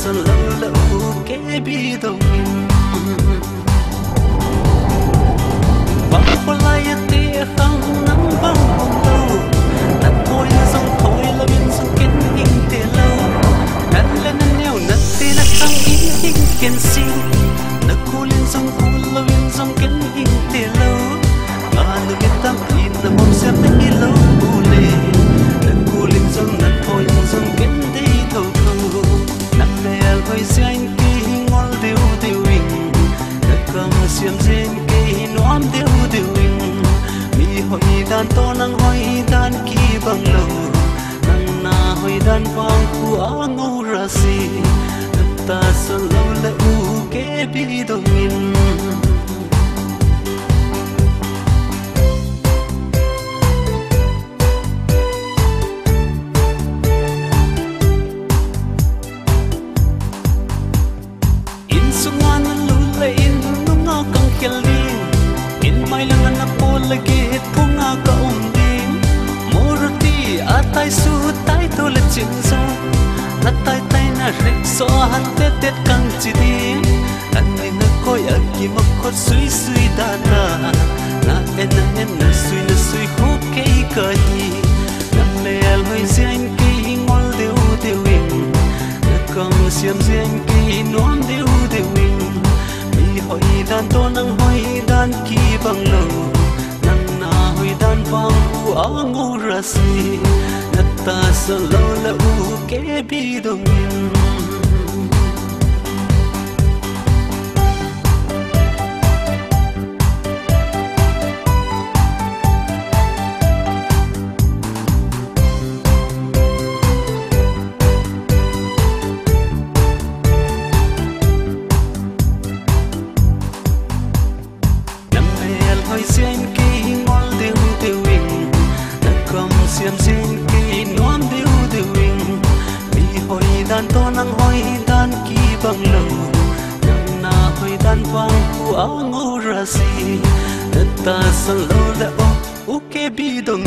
sân lâu lâu kế bi đồng vắng qua lại tia không nắng vắng cùng đâu nát thôi dòng thôi là biên dòng kiến hình tia lâu nát lên neo nát tia nát tăng in kiến si nát cô lên dòng cô là biên dòng kiến hình tia lâu mà được biết tâm in là một xem thấy lâu cô lên nát cô lên dòng nát thôi dòng kiến đi thâu thâu nát lẻ thôi xanh kỳ ngon tiêu tiêu hình nát cầm xiêm trên kỳ nón tiêu tiêu hình mi hỏi đàn to năng hỏi đàn kỳ bằng lâu năng na hỏi đàn vang của ngô ra si ta sân lâu lệ u kế bi đồng in lagi punga ka umding morti atai su tai to le chinzo na tai tai na rik so hat te te kang chi di ani na koi aki ma khot sui sui da da na en na sui ho ke ka hi na le al hoi zian ke ngol deu deu wing na kang siam zian ke non deu deu wing mi hoi dan to nang hoi dan ki bang lo dan vang u angu rasi natta solo la u ke bi dong nam el hoi xiên xiêm xin kỳ nón điêu điêu hình mi hỏi đàn to năng hỏi đàn kỳ bằng lâu năng na hỏi đàn vang của ngô ra si ta sân lâu lệ ô kế bi đồng